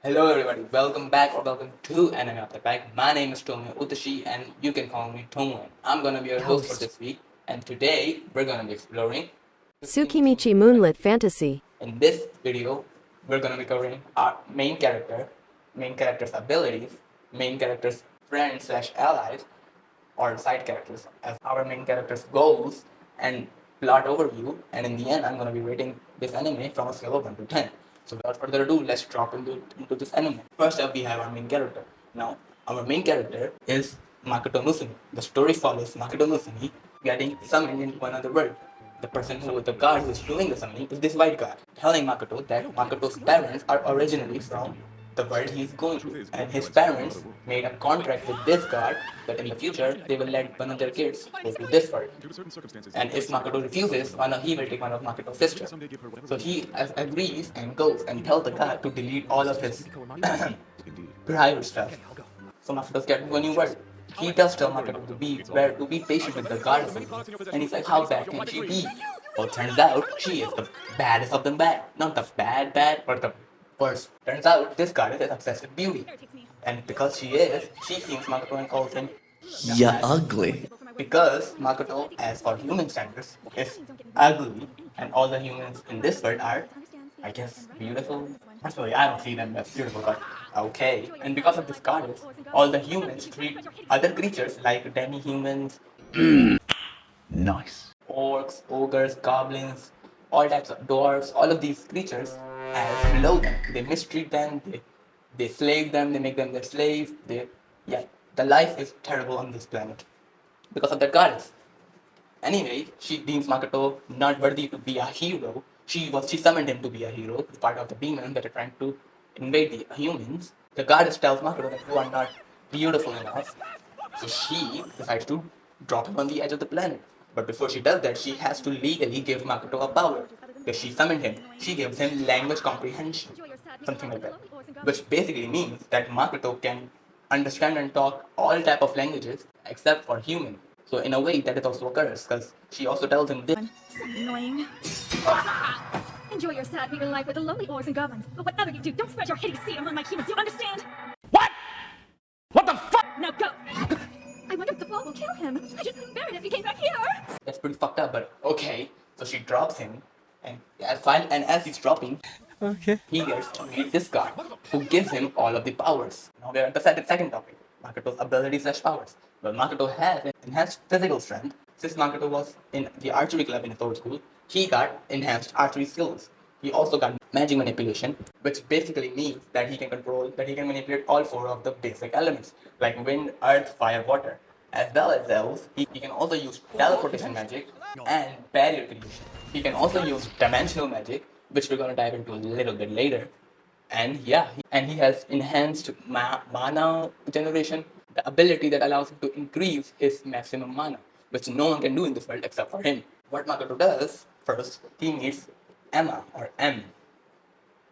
Hello everybody, welcome back or welcome to Anime After Pack. My name is Tomo Utashi and you can call me Tomo. I'm gonna be your host for this week and today we're gonna be exploring Tsukimichi Moonlit Fantasy. In this video, we're gonna be covering our main character's abilities, main character's friends slash allies, or side characters as our main character's goals and plot overview. And in the end, I'm gonna be rating this anime from a scale of 1 to 10. So without further ado, let's drop into this anime. First up, we have our main character. Now, our main character is Makoto Musume. The story follows Makoto Musume getting summoned into another world. The person who the guard who is doing the summoning is this white guard, telling Makoto that Makoto's parents are originally from the world he's going to. And his parents made a contract with this guard that in the future they will let one of their kids go to this world. And if Makoto refuses, he will take one of Makoto's sisters. So he agrees and goes and tells the guard to delete all of his private stuff. So Makoto's getting to a new world. He does tell Makoto to be patient with the goddess, and he's like, how bad can she be? Well, turns out she is the baddest of them bad. Not the bad, but the worst. Turns out this goddess is obsessed with beauty, and because she is, she sees Makoto and calls him You're ugly. because Makoto, as for human standards, is ugly, and all the humans in this world are, I guess, beautiful. Personally, I don't see them as beautiful, but okay. And because of this goddess, all the humans treat other creatures like demi-humans, Nice. orcs, ogres, goblins, all types of dwarves, all of these creatures as below them. They mistreat them, they slave them, they make them their slaves. The life is terrible on this planet because of that goddess. Anyway, she deems Makoto not worthy to be a hero. She summoned him to be a hero, part of the demons that are trying to invade the humans. The goddess tells Makoto that you are not beautiful enough, so she decides to drop him on the edge of the planet. But before she does that, she has to legally give Makoto a power. Because she summoned him, she gives him language comprehension, something like that. Which basically means that Makoto can understand and talk all type of languages except for human. So in a way, that is also a curse, because she also tells him this. Annoying. Enjoy your sad meager life with the lonely orcs and goblins. But whatever you do, don't spread your hideous seed among my humans. You understand? What? What the fuck? Now go. I wonder if the ball will kill him. I just got buried if he came back here. That's pretty fucked up, but okay. So she drops him, and as he's dropping, he gets to meet this guy who gives him all of the powers. Now we're at the second topic, Makoto's abilities slash powers. Well, Makoto has enhanced physical strength. Since Makoto was in the archery club in his old school, he got enhanced archery skills. He also got magic manipulation, which basically means that he can manipulate all four of the basic elements, like wind, earth, fire, water. As well as those, he can also use teleportation magic and barrier creation. He can also use dimensional magic, which we're gonna dive into a little bit later. And yeah, he has enhanced mana generation, the ability that allows him to increase his maximum mana, which no one can do in this world except for him. What Makoto does first, he meets Emma or M,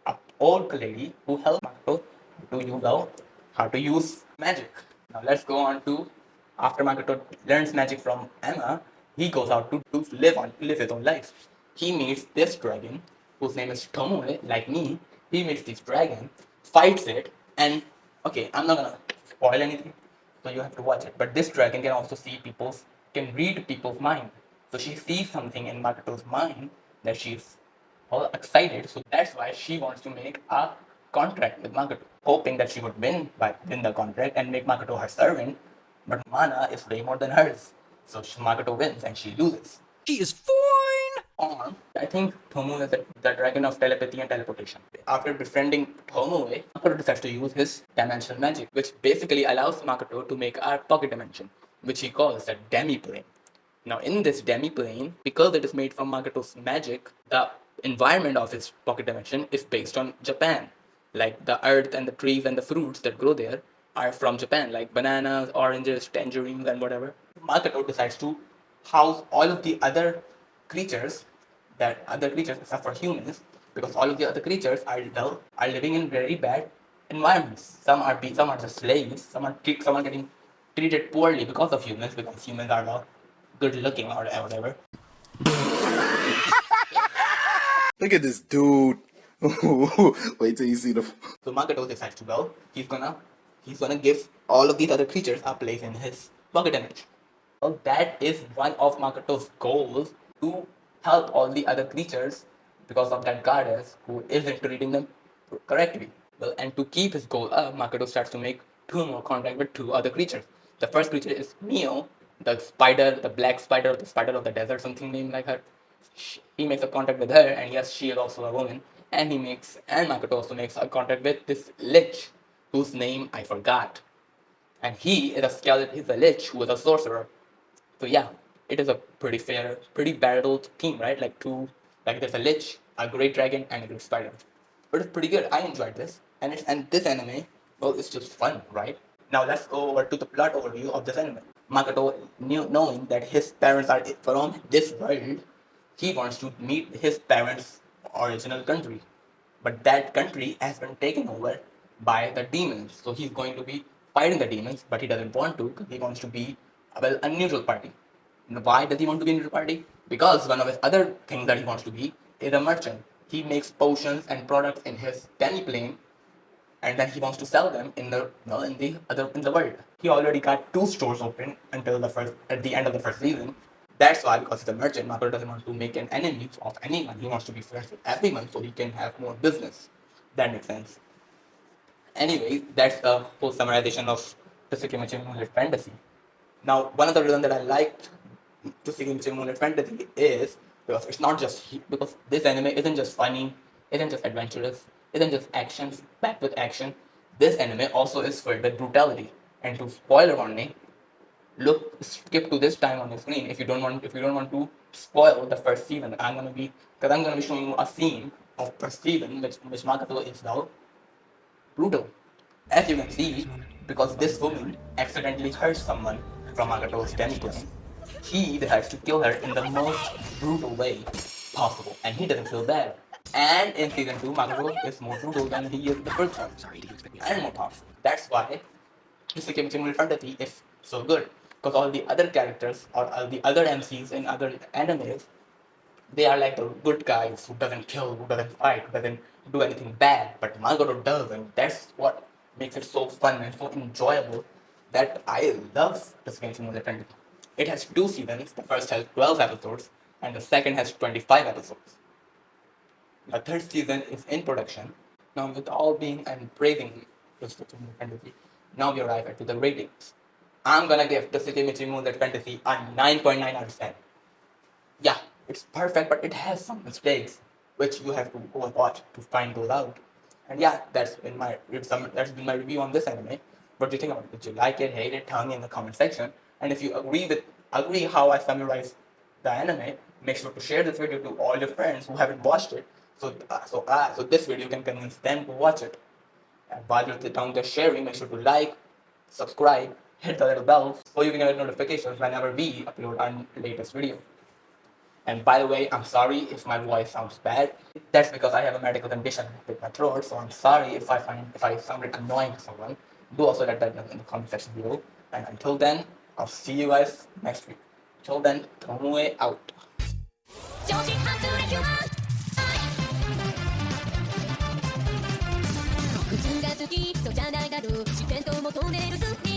a old lady who helped Makoto to know how to use magic. Now let's go on to after Makoto learns magic from Emma, he goes out to live his own life. He meets this dragon whose name is Tomoe, like me. He meets this dragon, fights it, and okay, I'm not gonna spoil anything, so you have to watch it. But this dragon can also can read people's mind. So she sees something in Makoto's mind that she's all excited. So that's why she wants to make a contract with Makoto, hoping that she would win the contract and make Makoto her servant. But mana is way more than hers. So Makoto wins and she loses. She is fine. On, I think Tomo is the dragon of telepathy and teleportation. After befriending Tomoe, Makoto decides to use his dimensional magic, which basically allows Makoto to make a pocket dimension, which he calls the demi-plane. Now, in this demi-plane, because it is made from Makoto's magic, the environment of his pocket dimension is based on Japan. Like the earth and the trees and the fruits that grow there are from Japan, like bananas, oranges, tangerines, and whatever. Makoto decides to house all of the other creatures, except for humans, because all of the other creatures are living in very bad environments. Some are just slaves. Some are getting treated poorly because of humans, because humans are not good looking or whatever. Look at this dude. Wait till you see the. So Makoto decides to go. He's gonna give all of these other creatures a place in his pocket image. Well, that is one of Makoto's goals, to help all the other creatures because of that goddess who isn't treating them correctly. Well, and to keep his goal up, Makoto starts to make two more contracts with two other creatures. The first creature is Mio, the spider, the black spider, the spider of the desert, something named like her. He makes a contact with her, and yes, she is also a woman. And Makoto also makes a contact with this lich, whose name I forgot. And he is a skeleton. He's a lich who is a sorcerer. So yeah, it is a pretty fair, pretty battled team, right? Like there's a lich, a great dragon, and a great spider. But it's pretty good. I enjoyed this, and this anime, well, it's just fun, right? Now let's go over to the plot overview of this anime. Makoto, knowing that his parents are from this world, he wants to meet his parents' original country, but that country has been taken over by the demons. So he's going to be fighting the demons, but he doesn't want to. He wants to be, well, a neutral party. And why does he want to be a neutral party? Because one of his other things that he wants to be is a merchant. He makes potions and products in his demi-plane, and then he wants to sell them in the world. He already got two stores open at the end of the first season. That's why, because he's a merchant, Makoto doesn't want to make an enemy of anyone. He wants to be friends with everyone so he can have more business. That makes sense. Anyway, that's the whole summarization of Tsukimichi Moonlit Fantasy. Now, one of the reasons that I liked Tsukimichi Moonlit Fantasy is because it's not just because this anime isn't just funny, isn't just adventurous, isn't just actions packed with action. This anime also is filled with brutality. And to spoiler warning, skip to this time on the screen if you don't want to spoil the first season. I'm gonna be showing you a scene of first season which Makoto is now brutal. As you can see, because this woman accidentally hurt someone from Makoto's demi-plane, he decides to kill her in the most brutal way possible, and he doesn't feel bad. And in season 2, Makoto is more brutal than he is the first one, and more powerful. That's why Tsukimichi Moonlit Fantasy is so good, because all the other characters or all the other MCs in other animes, they are like the good guys who doesn't kill, who doesn't fight, who doesn't do anything bad. But Makoto does, and that's what makes it so fun and so enjoyable that I love this game Moonlit Fantasy. It has two seasons. The first has 12 episodes, and the second has 25 episodes. The third season is in production. Now, with all being and praising this Moonlit Fantasy, now we arrive at the ratings. I'm gonna give the Tsukimichi Moonlit Fantasy a 9.9 out of 10. Yeah, it's perfect, but it has some mistakes which you have to go and watch to find those out. And yeah, that's been my review on this anime. What do you think about it? Did you like it, hate it? Tell me in the comment section. And if you agree how I summarize the anime, make sure to share this video to all your friends who haven't watched it. So this video can convince them to watch it. And while you're down there sharing, make sure to like, subscribe, hit the little bell so you can get notifications whenever we upload our latest video. And by the way, I'm sorry if my voice sounds bad. That's because I have a medical condition with my throat, so I'm sorry if I sounded annoying to someone. Do also let that know in the comment section below. And until then, I'll see you guys next week. Till then, Tomoe out. 常識外れヒューマン特訓が好きそうじゃないだろう自然と求めるスピード